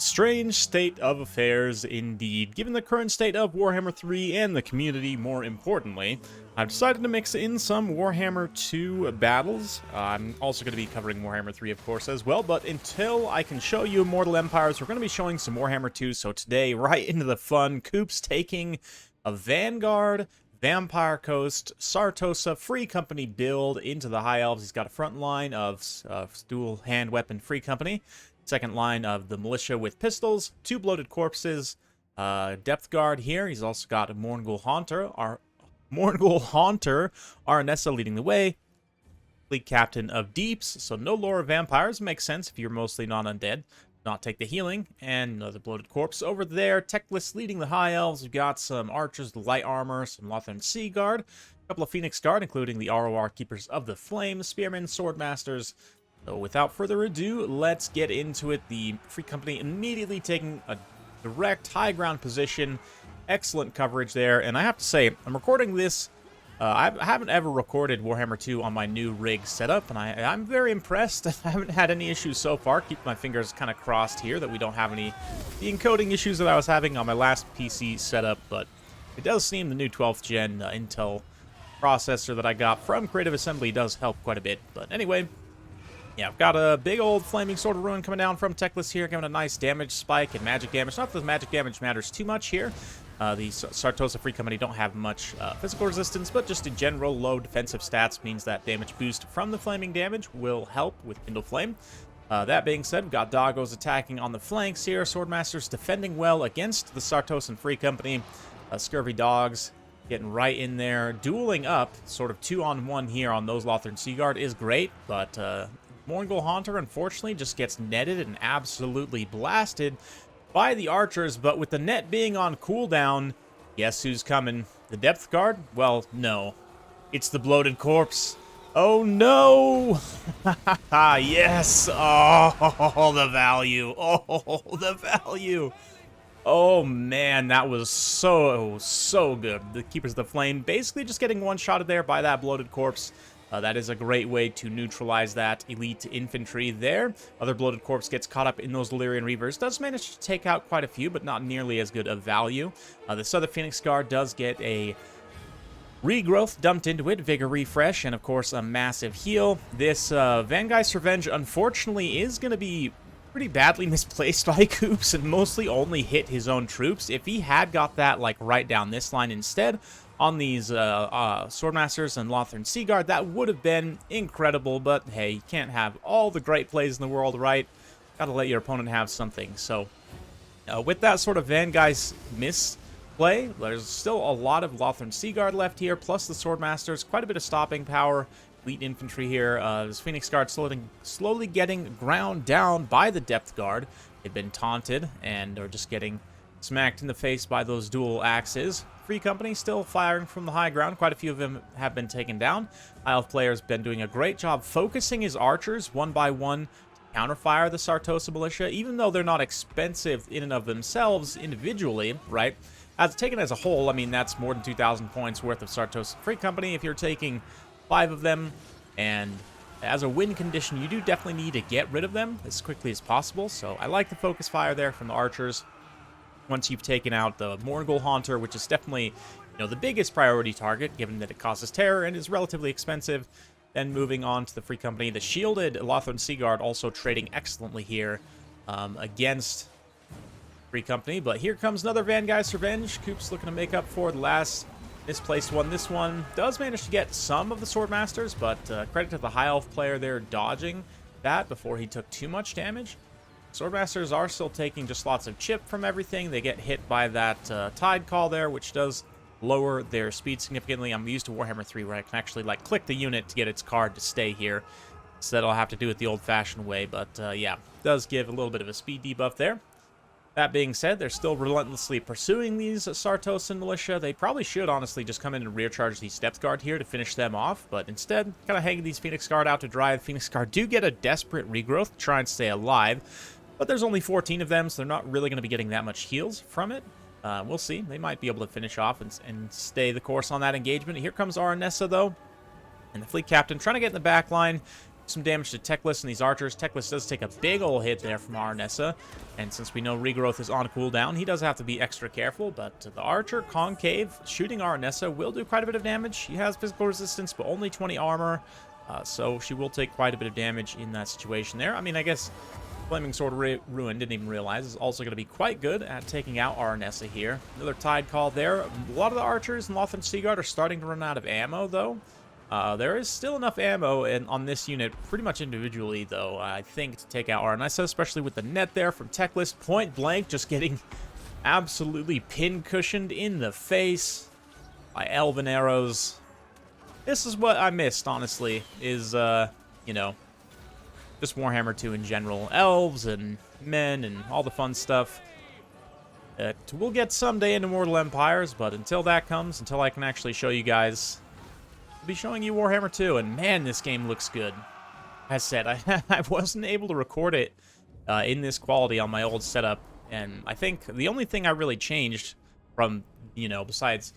Strange state of affairs indeed. Given the current state of Warhammer 3 and the community, more importantly, I've decided to mix in some Warhammer 2 battles. I'm also going to be covering Warhammer 3, of course, as well, but until I can show you Immortal Empires, we're going to be showing some Warhammer 2, so today, right into the fun, Coop's taking a Vanguard, Vampire Coast, Sartosa Free Company build into the High Elves. He's got a front line of dual hand weapon Free Company. Second line of the militia with pistols, 2 bloated corpses, depth guard here. He's also got a Mourngul Haunter, Arnessa leading the way. Fleet captain of deeps, so no lore of vampires. Makes sense if you're mostly non-undead. Not take the healing, and another bloated corpse over there. Techless leading the high elves. We've got some archers, the light armor, some Lothern Sea Guard, a couple of Phoenix Guard, including the ROR Keepers of the Flame, Spearmen, Swordmasters. So without further ado, let's get into it. The Free Company immediately taking a direct high ground position. Excellent coverage there. And I have to say, I'm recording this. I haven't ever recorded Warhammer 2 on my new rig setup, and I'm very impressed. I haven't had any issues so far. Keep my fingers kind of crossed here that we don't have any the encoding issues that I was having on my last PC setup, but it does seem the new 12th gen Intel processor that I got from Creative Assembly does help quite a bit. But anyway, yeah, I've got a big old Flaming Sword of Ruin coming down from Techless here, giving a nice damage spike and magic damage. Not that the magic damage matters too much here. The Sartosa Free Company don't have much physical resistance, but just in general, low defensive stats means that damage boost from the flaming damage will help with Kindle Flame. That being said, we've got Doggos attacking on the flanks here. Swordmasters defending well against the Sartosan Free Company. Scurvy Dogs getting right in there, dueling up, sort of 2-on-1 here on those Lothern Sea Guard is great, but Mourngul Haunter, unfortunately, just gets netted and absolutely blasted by the archers, but with the net being on cooldown, guess who's coming? The depth guard? Well, no. It's the bloated corpse. Oh, no! Yes! Oh, the value. Oh, the value. Oh, man, that was so good. The Keepers of the Flame basically just getting one-shotted there by that bloated corpse. That is a great way to neutralize that elite infantry there. Other bloated corpse gets caught up in those Illyrian Reavers. Does manage to take out quite a few, but not nearly as good of value. This other Phoenix Guard does get a regrowth dumped into it, Vigor Refresh, and of course a massive heal. This Vangeist's Revenge, unfortunately, is going to be pretty badly misplaced by Coops and mostly only hit his own troops. If he had got that like right down this line instead, on these Swordmasters and Lothern Sea Guard, that would have been incredible, but hey, you can't have all the great plays in the world, right? Gotta let your opponent have something. So, with that sort of Vangeist misplay, there's still a lot of Lothern Sea Guard left here, plus the Swordmasters, quite a bit of stopping power. Elite infantry here. This Phoenix Guard slowly getting ground down by the Depth Guard. They've been taunted and are just getting smacked in the face by those dual axes. Free Company still firing from the high ground. Quite a few of them have been taken down. Elf player's been doing a great job focusing his archers one by one to counterfire the Sartosa militia, even though they're not expensive in and of themselves individually, right? As taken as a whole, I mean, that's more than 2,000 points worth of Sartosa Free Company if you're taking 5 of them, and as a win condition, you do definitely need to get rid of them as quickly as possible, so I like the focus fire there from the archers. Once you've taken out the Mourngul Haunter, which is definitely, the biggest priority target, given that it causes terror and is relatively expensive, then moving on to the Free Company. The shielded Lothern Sea Guard also trading excellently here against Free Company. But here comes another Vangeist's Revenge. Coop's looking to make up for the last misplaced one. This one does manage to get some of the Swordmasters, but credit to the High Elf player there dodging that before he took too much damage. Swordmasters are still taking just lots of chip from everything. They get hit by that Tide Call there, which does lower their speed significantly. I'm used to Warhammer 3 where I can actually click the unit to get its card to stay here. Instead, I'll have to do it the old-fashioned way, but yeah, does give a little bit of a speed debuff there. That being said, they're still relentlessly pursuing these Sartosan militia. They probably should, honestly, just come in and rear charge these Depth Guard here to finish them off, but instead, kind of hanging these Phoenix Guard out to dry. The Phoenix Guard do get a desperate regrowth to try and stay alive, but there's only 14 of them, so they're not really going to be getting that much heals from it. We'll see. They might be able to finish off and stay the course on that engagement. Here comes Arnessa, though, and the fleet captain trying to get in the back line. some damage to Teclis and these archers. Teclis does take a big ol' hit there from Arnessa, and since we know regrowth is on cooldown, he does have to be extra careful, but the archer, Concave, shooting Arnessa will do quite a bit of damage. She has physical resistance, but only 20 armor, so she will take quite a bit of damage in that situation there. I mean, I guess Flaming Sword Ruin, didn't even realize, is also going to be quite good at taking out Arnessa here. Another Tide Call there. A lot of the archers in Lothran Seaguard are starting to run out of ammo, though. There is still enough ammo on this unit, pretty much individually, though, I think, to take out Arnessa, especially with the net there from Teclis. Point blank, just getting absolutely pin-cushioned in the face by Elven arrows. This is what I missed, honestly, is, you know, just Warhammer 2 in general. Elves and men and all the fun stuff. We'll get someday into Mortal Empires, but until that comes, until I can actually show you guys, I'll be showing you Warhammer 2, and man, this game looks good. As said, I wasn't able to record it in this quality on my old setup, and I think the only thing I really changed from, you know, besides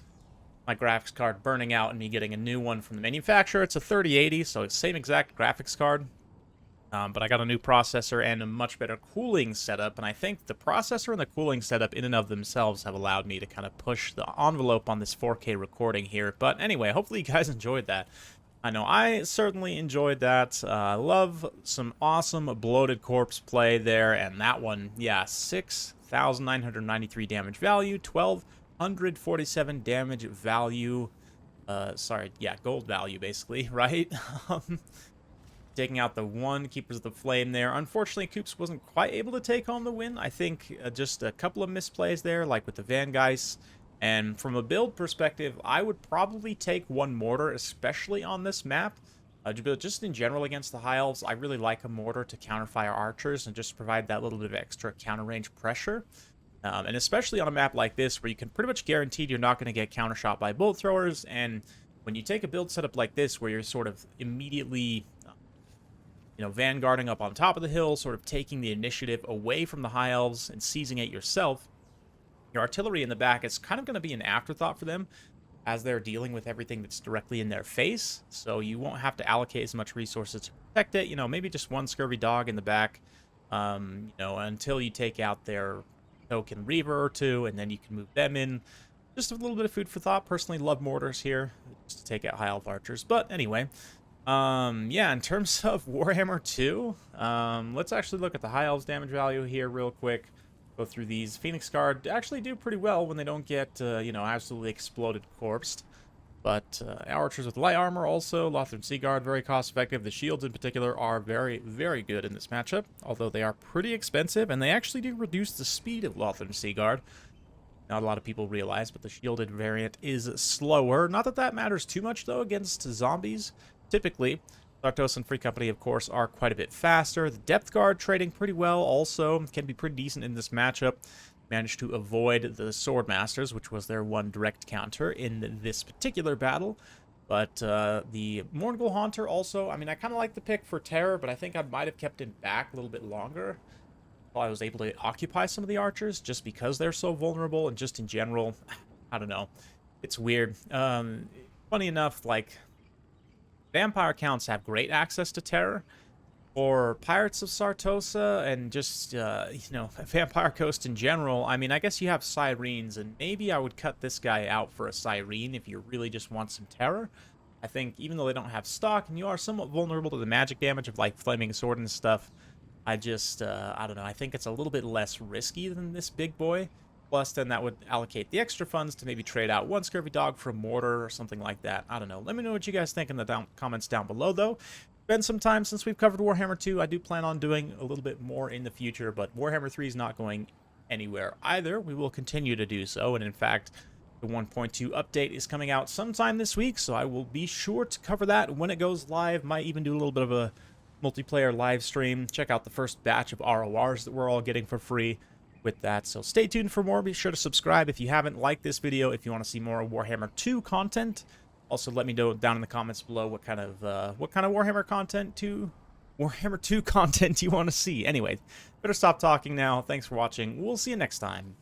my graphics card burning out and me getting a new one from the manufacturer, it's a 3080, so it's the same exact graphics card. But I got a new processor and a much better cooling setup, and I think the processor and the cooling setup in and of themselves have allowed me to kind of push the envelope on this 4K recording here. But anyway, hopefully you guys enjoyed that. I know I certainly enjoyed that. I love some awesome Bloated Corpse play there, and that one, yeah, 6,993 damage value, 1,247 damage value, sorry, yeah, gold value, basically, right? Taking out the one Keepers of the Flame there. Unfortunately, Koops wasn't quite able to take home the win. I think just a couple of misplays there, like with the Vangeist. And from a build perspective, I would probably take one mortar, especially on this map. Just in general against the High Elves, I really like a mortar to counterfire archers and just provide that little bit of extra counter range pressure. And especially on a map like this, where you can pretty much guarantee you're not going to get countershot by bolt throwers. And when you take a build setup like this, where you're sort of immediately, you know, vanguarding up on top of the hill, sort of taking the initiative away from the High Elves and seizing it yourself, your artillery in the back is kind of going to be an afterthought for them as they're dealing with everything that's directly in their face. So you won't have to allocate as much resources to protect it. You know, maybe just one scurvy dog in the back, you know, until you take out their token Reaver or two, and then you can move them in. Just a little bit of food for thought. Personally, love mortars here just to take out High Elf archers. But anyway, yeah, in terms of Warhammer 2, let's actually look at the High Elves damage value here real quick. Go through these. Phoenix Guard actually do pretty well when they don't get, you know, absolutely exploded corpsed. But archers with light armor also, Lothran Seaguard, very cost effective. The shields in particular are very, very good in this matchup, although they are pretty expensive, and they actually do reduce the speed of Lothran Seaguard. Not a lot of people realize, but the shielded variant is slower. Not that that matters too much, though, against zombies. Typically, Zartos and Free Company, of course, are quite a bit faster. The Depth Guard trading pretty well also, can be pretty decent in this matchup. Managed to avoid the Swordmasters, which was their one direct counter in this particular battle. But the Mourngul Haunter also, I mean, I kind of like the pick for Terror, but I think I might have kept him back a little bit longer while I was able to occupy some of the archers, just because they're so vulnerable, and just in general, I don't know. It's weird. Funny enough, like, vampire counts have great access to Terror. Or Pirates of Sartosa and just, you know, Vampire Coast in general, I mean, I guess you have Syrenes, and maybe I would cut this guy out for a Sirene if you really just want some Terror. I think even though they don't have stock, and you are somewhat vulnerable to the magic damage of, like, Flaming Sword and stuff, I just, I don't know, I think it's a little bit less risky than this big boy. Plus, then that would allocate the extra funds to maybe trade out one Scurvy Dog for a Mortar or something like that. I don't know. Let me know what you guys think in the comments down below, though. Been some time since we've covered Warhammer 2. I do plan on doing a little bit more in the future, but Warhammer 3 is not going anywhere either. We will continue to do so, and in fact, the 1.2 update is coming out sometime this week, so I will be sure to cover that when it goes live. Might even do a little bit of a multiplayer live stream. Check out the first batch of RORs that we're all getting for free with that, so stay tuned for more. Be sure to subscribe if you haven't. Liked this video if you want to see more Warhammer 2 content. Also, let me know down in the comments below what kind of Warhammer 2 content you want to see. Anyway, better stop talking now. Thanks for watching. We'll see you next time.